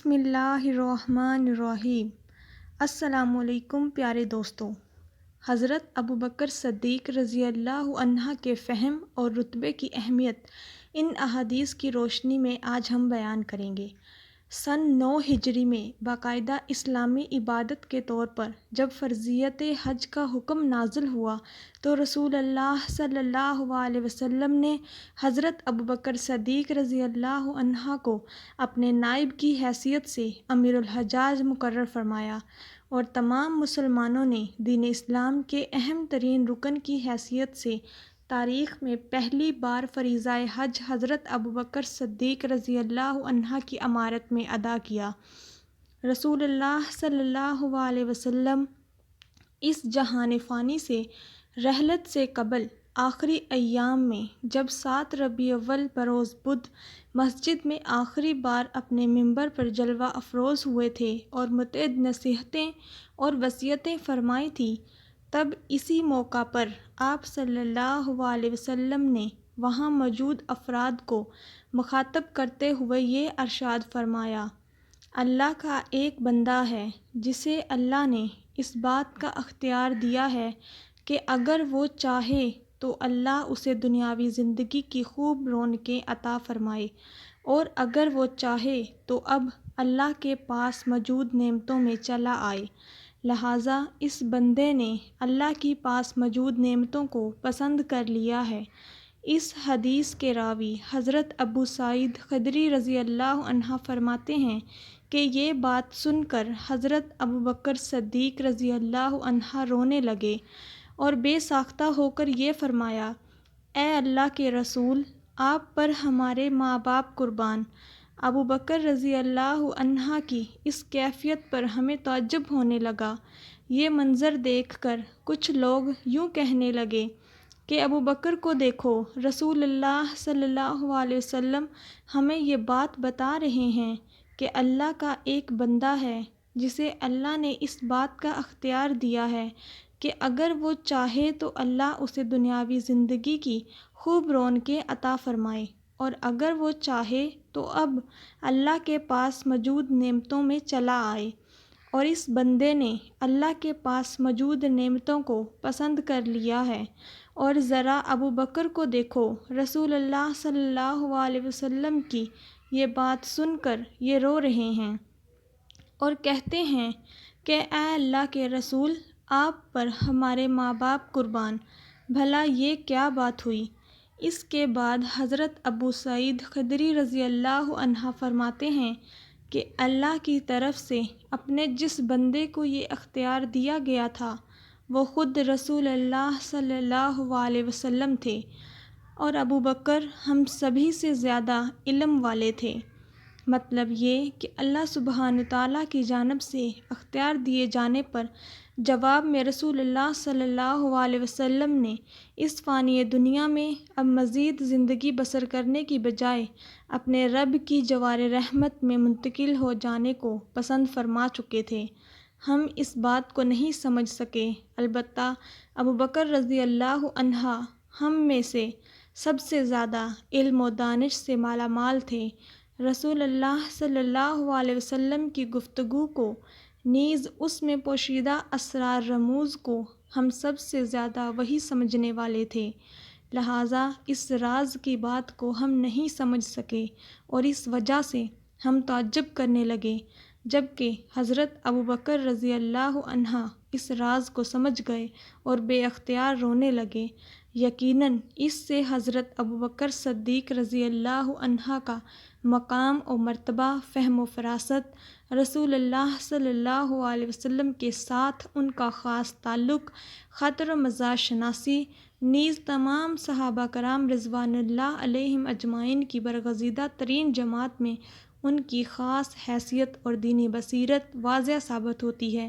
بسم اللہ الرحمن الرحیم۔ السلام علیکم پیارے دوستو۔ حضرت ابوبکر صدیق رضی اللہ عنہ کے فہم اور رتبے کی اہمیت ان احادیث کی روشنی میں آج ہم بیان کریں گے۔ سن 9 ہجری میں باقاعدہ اسلامی عبادت کے طور پر جب فرضیت حج کا حکم نازل ہوا تو رسول اللہ صلی اللہ علیہ وسلم نے حضرت ابوبکر صدیق رضی اللہ عنہ کو اپنے نائب کی حیثیت سے امیر الحجاج مقرر فرمایا اور تمام مسلمانوں نے دین اسلام کے اہم ترین رکن کی حیثیت سے تاریخ میں پہلی بار فریضہ حج حضرت ابوبکر صدیق رضی اللہ عنہ کی امارت میں ادا کیا۔ رسول اللہ صلی اللہ علیہ وسلم اس جہان فانی سے رحلت سے قبل آخری ایام میں جب 7 ربیع الاول بروز بدھ مسجد میں آخری بار اپنے منبر پر جلوہ افروز ہوئے تھے اور متعدد نصیحتیں اور وصیتیں فرمائی تھیں، تب اسی موقع پر آپ صلی اللہ علیہ وسلم نے وہاں موجود افراد کو مخاطب کرتے ہوئے یہ ارشاد فرمایا: اللہ کا ایک بندہ ہے جسے اللہ نے اس بات کا اختیار دیا ہے کہ اگر وہ چاہے تو اللہ اسے دنیاوی زندگی کی خوب رونقیں عطا فرمائے، اور اگر وہ چاہے تو اب اللہ کے پاس موجود نعمتوں میں چلا آئے۔ لہٰذا اس بندے نے اللہ کی پاس موجود نعمتوں کو پسند کر لیا ہے۔ اس حدیث کے راوی حضرت ابو سعید خدری رضی اللہ عنہ فرماتے ہیں کہ یہ بات سن کر حضرت ابوبکر صدیق رضی اللہ عنہ رونے لگے اور بے ساختہ ہو کر یہ فرمایا: اے اللہ کے رسول، آپ پر ہمارے ماں باپ قربان۔ ابوبکر رضی اللہ عنہ کی اس کیفیت پر ہمیں تعجب ہونے لگا۔ یہ منظر دیکھ کر کچھ لوگ یوں کہنے لگے کہ ابوبکر کو دیکھو، رسول اللہ صلی اللہ علیہ وسلم ہمیں یہ بات بتا رہے ہیں کہ اللہ کا ایک بندہ ہے جسے اللہ نے اس بات کا اختیار دیا ہے کہ اگر وہ چاہے تو اللہ اسے دنیاوی زندگی کی خوب رونقیں عطا فرمائے، اور اگر وہ چاہے تو اب اللہ کے پاس موجود نعمتوں میں چلا آئے، اور اس بندے نے اللہ کے پاس موجود نعمتوں کو پسند کر لیا ہے۔ اور ذرا ابوبکر کو دیکھو، رسول اللہ صلی اللہ علیہ وسلم کی یہ بات سن کر یہ رو رہے ہیں اور کہتے ہیں کہ اے اللہ کے رسول، آپ پر ہمارے ماں باپ قربان۔ بھلا یہ کیا بات ہوئی؟ اس کے بعد حضرت ابو سعید خدری رضی اللہ عنہ فرماتے ہیں کہ اللہ کی طرف سے اپنے جس بندے کو یہ اختیار دیا گیا تھا وہ خود رسول اللہ صلی اللہ علیہ وسلم تھے، اور ابوبکر ہم سبھی سے زیادہ علم والے تھے۔ مطلب یہ کہ اللہ سبحانہ تعالیٰ کی جانب سے اختیار دیے جانے پر جواب میں رسول اللہ صلی اللہ علیہ وسلم نے اس فانی دنیا میں اب مزید زندگی بسر کرنے کی بجائے اپنے رب کی جوار رحمت میں منتقل ہو جانے کو پسند فرما چکے تھے۔ ہم اس بات کو نہیں سمجھ سکے، البتہ ابوبکر رضی اللہ عنہ ہم میں سے سب سے زیادہ علم و دانش سے مالا مال تھے۔ رسول اللہ صلی اللہ علیہ وسلم کی گفتگو کو نیز اس میں پوشیدہ اسرار رموز کو ہم سب سے زیادہ وہی سمجھنے والے تھے، لہٰذا اس راز کی بات کو ہم نہیں سمجھ سکے، اور اس وجہ سے ہم تعجب کرنے لگے، جبکہ حضرت ابوبکر رضی اللہ عنہ اس راز کو سمجھ گئے اور بے اختیار رونے لگے۔ یقیناً اس سے حضرت ابوبکر صدیق رضی اللہ عنہ کا مقام و مرتبہ، فہم و فراست، رسول اللہ صلی اللہ علیہ وسلم کے ساتھ ان کا خاص تعلق، خاطر و مزاج شناسی، نیز تمام صحابہ کرام رضوان اللہ علیہم اجمعین کی برگزیدہ ترین جماعت میں ان کی خاص حیثیت اور دینی بصیرت واضح ثابت ہوتی ہے۔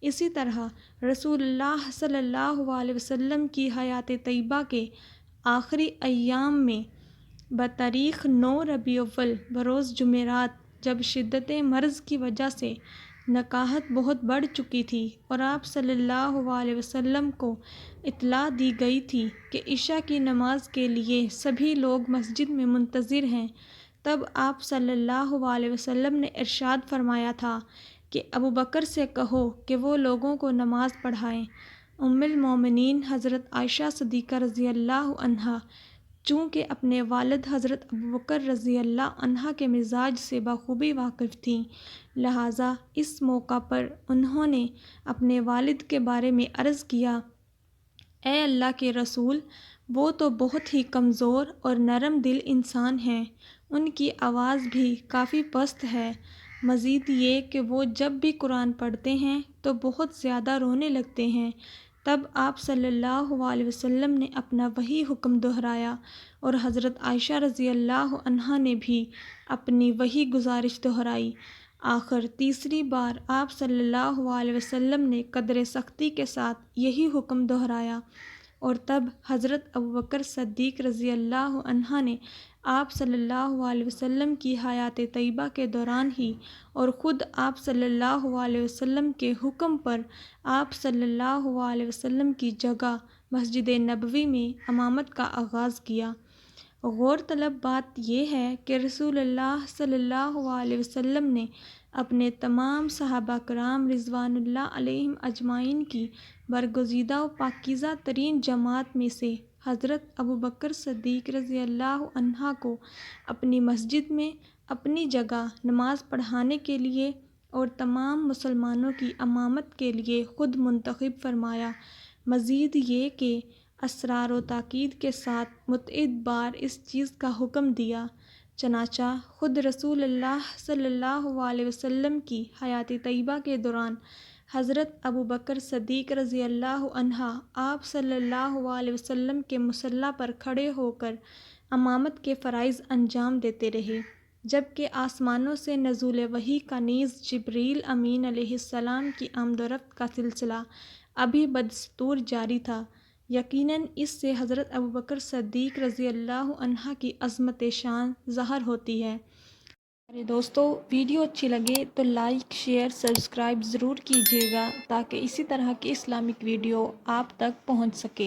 اسی طرح رسول اللہ صلی اللہ علیہ وسلم کی حیات طیبہ کے آخری ایام میں بتاریخ 9 ربیع الاول بروز جمعرات، جب شدت مرض کی وجہ سے نکاہت بہت بڑھ چکی تھی اور آپ صلی اللہ علیہ وسلم کو اطلاع دی گئی تھی کہ عشاء کی نماز کے لیے سبھی لوگ مسجد میں منتظر ہیں، تب آپ صلی اللہ علیہ وسلم نے ارشاد فرمایا تھا کہ ابو بکر سے کہو کہ وہ لوگوں کو نماز پڑھائیں۔ ام المومنین حضرت عائشہ صدیقہ رضی اللہ عنہا چونکہ اپنے والد حضرت ابوبکر رضی اللہ عنہ کے مزاج سے بخوبی واقف تھیں، لہٰذا اس موقع پر انہوں نے اپنے والد کے بارے میں عرض کیا: اے اللہ کے رسول، وہ تو بہت ہی کمزور اور نرم دل انسان ہیں، ان کی آواز بھی کافی پست ہے، مزید یہ کہ وہ جب بھی قرآن پڑھتے ہیں تو بہت زیادہ رونے لگتے ہیں۔ تب آپ صلی اللہ علیہ وسلم نے اپنا وہی حکم دہرایا اور حضرت عائشہ رضی اللہ عنہا نے بھی اپنی وہی گزارش دہرائی۔ آخر تیسری بار آپ صلی اللہ علیہ وسلم نے قدر سختی کے ساتھ یہی حکم دہرایا، اور تب حضرت ابوبکر صدیق رضی اللہ عنہ نے آپ صلی اللہ علیہ وسلم کی حیات طیبہ کے دوران ہی اور خود آپ صلی اللہ علیہ وسلم کے حکم پر آپ صلی اللہ علیہ وسلم کی جگہ مسجد نبوی میں امامت کا آغاز کیا۔ غور طلب بات یہ ہے کہ رسول اللہ صلی اللہ علیہ وسلم نے اپنے تمام صحابہ کرام رضوان اللہ علیہم اجمعین کی برگزیدہ و پاکیزہ ترین جماعت میں سے حضرت ابوبکر صدیق رضی اللہ عنہ کو اپنی مسجد میں اپنی جگہ نماز پڑھانے کے لیے اور تمام مسلمانوں کی امامت کے لیے خود منتخب فرمایا۔ مزید یہ کہ اصرار و تاکید کے ساتھ متعدد بار اس چیز کا حکم دیا، چنانچہ خود رسول اللہ صلی اللہ علیہ وسلم کی حیات طیبہ کے دوران حضرت ابوبکر صدیق رضی اللہ عنہ آپ صلی اللہ علیہ وسلم کے مصلی پر کھڑے ہو کر امامت کے فرائض انجام دیتے رہے، جبکہ آسمانوں سے نزول وحی کا نیز جبریل امین علیہ السلام کی آمد و رفت کا سلسلہ ابھی بدستور جاری تھا۔ یقیناً اس سے حضرت ابوبکر صدیق رضی اللہ عنہ کی عظمت شان ظاہر ہوتی ہے۔ میرے دوستو، ویڈیو اچھی لگے تو لائک، شیئر، سبسکرائب ضرور کیجیے گا تاکہ اسی طرح کی اسلامک ویڈیو آپ تک پہنچ سکے۔